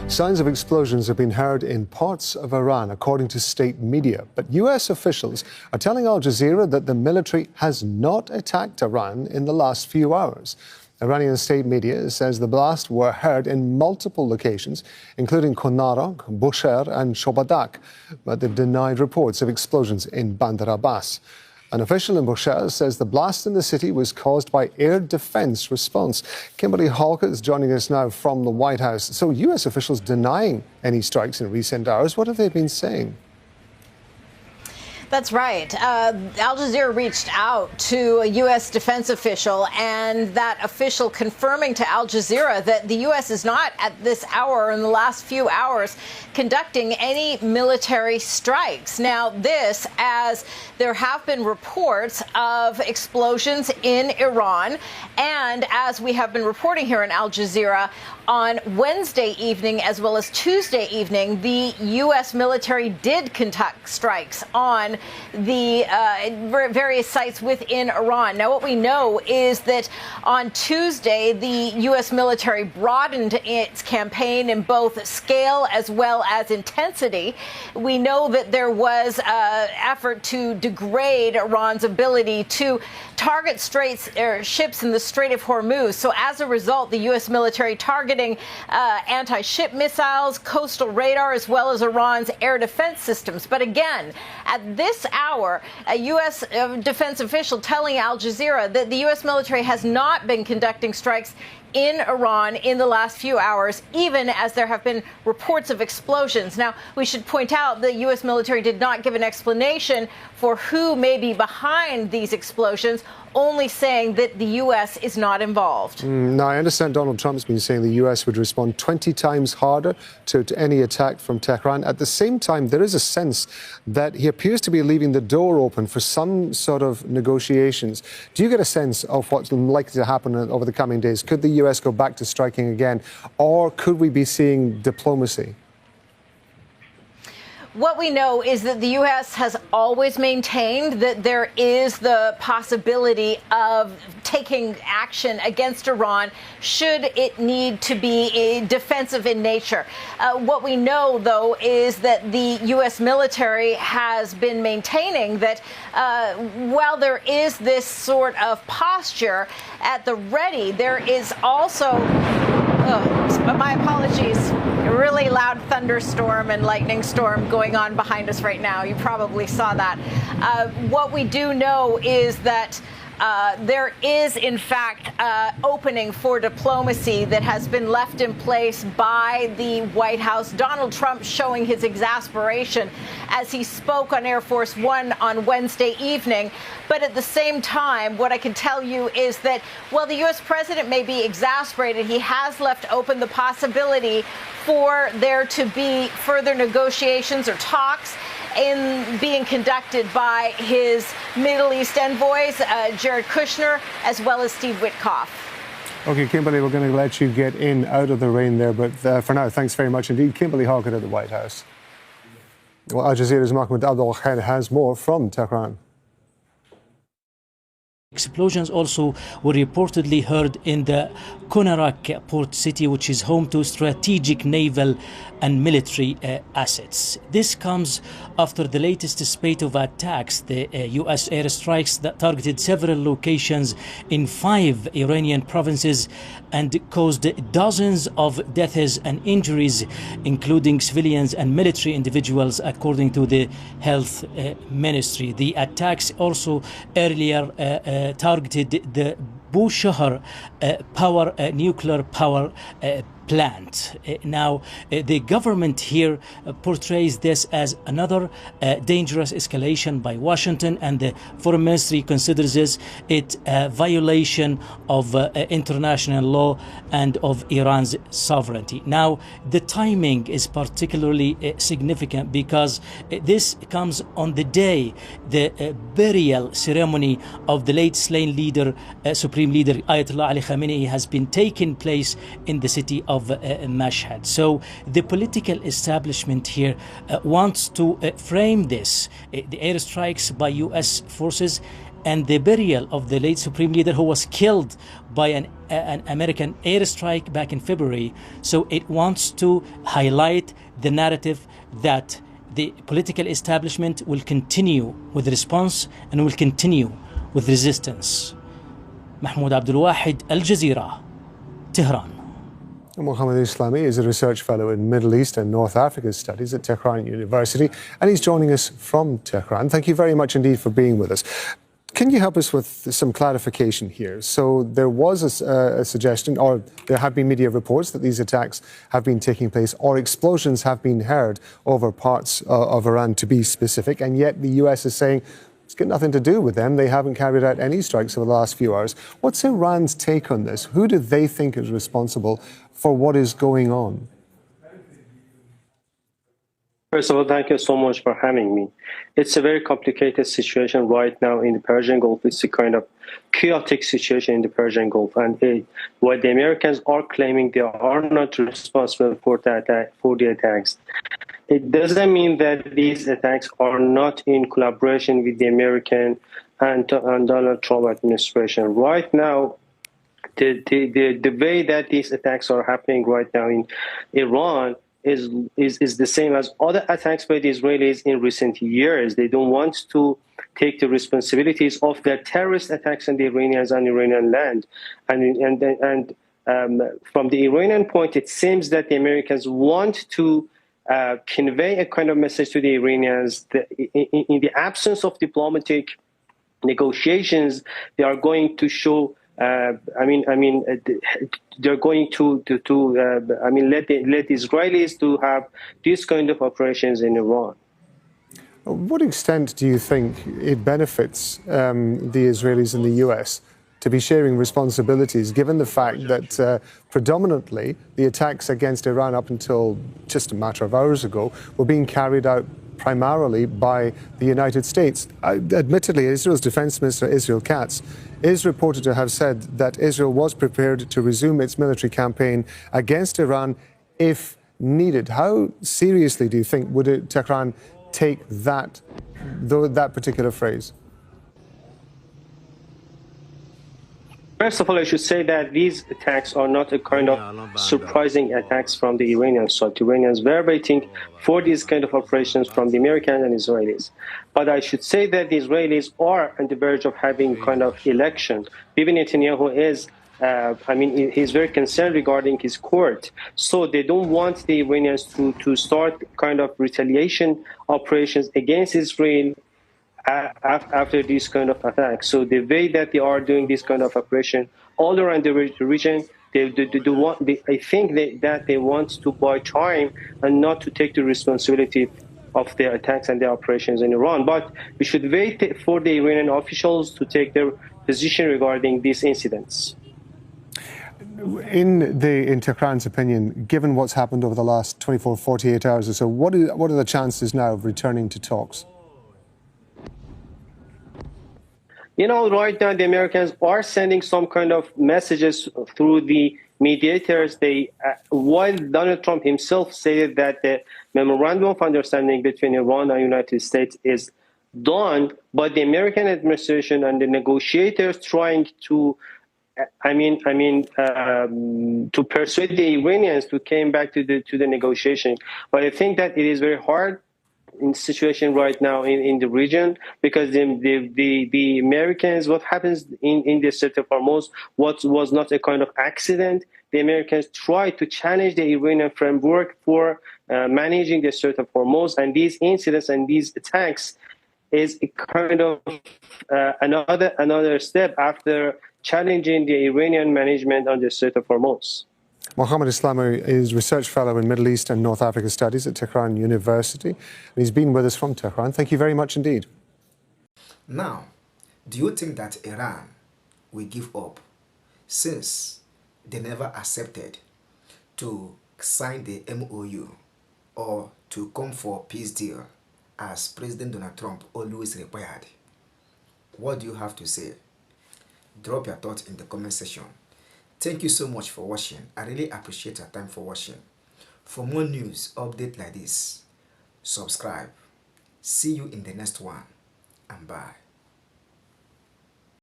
Signs of explosions have been heard in parts of Iran, according to state media. But U.S. officials are telling Al Jazeera that the military has not attacked Iran in the last few hours. Iranian state media says the blasts were heard in multiple locations, including Konarok, Bushehr and Shobadak, but they've denied reports of explosions in Bandar Abbas. An official in Bushehr says the blast in the city was caused by air defense response. Kimberly Halkett is joining us now from the White House. So U.S. officials denying any strikes in recent hours. What have they been saying? That's right. Al Jazeera reached out to a U.S. defense official, and that official confirming to Al Jazeera that the U.S. is not at this hour or in the last few hours conducting any military strikes. Now, this as there have been reports of explosions in Iran, and as we have been reporting here in Al Jazeera, on Wednesday evening as well as Tuesday evening, the U.S. military did conduct strikes on the various sites within Iran. Now, what we know is that on Tuesday, the U.S. military broadened its campaign in both scale as well as intensity. We know that there was an effort to degrade Iran's ability to target ships in the Strait of Hormuz. So as a result, the U.S. military targeting anti-ship missiles, coastal radar, as well as Iran's air defense systems. But again, at this hour, a U.S. defense official telling Al Jazeera that the U.S. military has not been conducting strikes in Iran in the last few hours, even as there have been reports of explosions. Now, we should point out the U.S. military did not give an explanation for who may be behind these explosions, only saying that the U.S. is not involved. Now, I understand Donald Trump's been saying the U.S. would respond 20 times harder to any attack from Tehran. At the same time, there is a sense that he appears to be leaving the door open for some sort of negotiations. Do you get a sense of what's likely to happen over the coming days? Could the U.S. go back to striking again, or could we be seeing diplomacy? What we know is that the U.S. has always maintained that there is the possibility of taking action against Iran should it need to be defensive in nature. What we know, though, is that the U.S. military has been maintaining that while there is this sort of posture at the ready, there is also, my apologies, a really loud thunderstorm and lightning storm going on behind us right now. You probably saw that. What we do know is that there is, in fact, opening for diplomacy that has been left in place by the White House. Donald Trump showing his exasperation as he spoke on Air Force One on Wednesday evening. But at the same time, what I can tell you is that while the U.S. president may be exasperated, he has left open the possibility for there to be further negotiations or talks being conducted by his Middle East envoys, Jared Kushner, as well as Steve Witkoff. OK, Kimberly, we're going to let you get in out of the rain there. But for now, thanks very much indeed. Kimberly Halkett at the White House. Well, Al Jazeera's Mohammed Abdul Khair has more from Tehran. Explosions also were reportedly heard in the Konarok port city, which is home to strategic naval and military assets. This comes after the latest spate of attacks, the U.S. airstrikes that targeted several locations in 5 Iranian provinces and caused dozens of deaths and injuries, including civilians and military individuals, according to the health ministry. The attacks also earlier targeted the Bushehr nuclear power plant. Now, the government here portrays this as another dangerous escalation by Washington, and the foreign ministry considers it a violation of international law and of Iran's sovereignty. Now, the timing is particularly significant because this comes on the day the burial ceremony of the late slain leader, Supreme Leader Ayatollah Ali Khamenei, has been taking place in the city of Mashhad. So the political establishment here wants to frame this, the airstrikes by U.S. forces, and the burial of the late Supreme Leader who was killed by an American airstrike back in February. So it wants to highlight the narrative that the political establishment will continue with response and will continue with resistance. Mahmoud Abdul Wahid, Al Jazeera, Tehran. Mohammed Islami is a research fellow in Middle East and North Africa studies at Tehran University, and he's joining us from Tehran. Thank you very much indeed for being with us. Can you help us with some clarification here? So there was a suggestion, or there have been media reports that these attacks have been taking place, or explosions have been heard over parts of Iran, to be specific, and yet the US is saying it's got nothing to do with them. They haven't carried out any strikes over the last few hours. What's Iran's take on this? Who do they think is responsible for what is going on? First of all, thank you so much for having me. It's a very complicated situation right now in the Persian Gulf. It's a kind of chaotic situation in the Persian Gulf. And what the Americans are claiming, they are not responsible for the attacks. It doesn't mean that these attacks are not in collaboration with the American and Donald Trump administration. Right now, the way that these attacks are happening right now in Iran is the same as other attacks by the Israelis in recent years. They don't want to take the responsibilities of the terrorist attacks on the Iranians and Iranian land. And from the Iranian point, it seems that the Americans want to convey a kind of message to the Iranians that in the absence of diplomatic negotiations, they are going to show. They're going to let the Israelis to have these kind of operations in Iran. What extent do you think it benefits the Israelis and the US to be sharing responsibilities, given the fact that predominantly the attacks against Iran up until just a matter of hours ago were being carried out primarily by the United States? Admittedly, Israel's Defense Minister, Israel Katz, is reported to have said that Israel was prepared to resume its military campaign against Iran if needed. How seriously do you think would Tehran take that particular phrase? First of all, I should say that these attacks are not a kind of surprising attacks from the Iranian side. The Iranians were waiting for these kind of operations from the Americans and Israelis. But I should say that the Israelis are on the verge of having kind of election. Bibi Netanyahu is, he's very concerned regarding his court. So they don't want the Iranians to start kind of retaliation operations against Israel after this kind of attack. So the way that they are doing this kind of operation all around the region, I think that they want to buy time and not to take the responsibility of their attacks and their operations in Iran. But we should wait for the Iranian officials to take their position regarding these incidents. In Tehran's opinion, given what's happened over the last 24, 48 hours or so, what are the chances now of returning to talks? Right now the Americans are sending some kind of messages through the mediators. While Donald Trump himself said that the memorandum of understanding between Iran and the United States is done, but the American administration and the negotiators trying to, to persuade the Iranians to come back to the negotiation. But I think that it is very hard in the situation right now in the region, because the Americans, what happens in the Strait of Hormuz, what was not a kind of accident. The Americans tried to challenge the Iranian framework for managing the Strait of Hormuz, and these incidents and these attacks is a kind of another step after challenging the Iranian management on the Strait of Hormuz. Mohammed Islami is Research Fellow in Middle East and North Africa Studies at Tehran University. And he's been with us from Tehran. Thank you very much indeed. Now, do you think that Iran will give up, since they never accepted to sign the MOU or to come for a peace deal as President Donald Trump always required? What do you have to say? Drop your thoughts in the comment section. Thank you so much for watching. I really appreciate your time for watching. For more news update like this, subscribe. See you in the next one, and bye.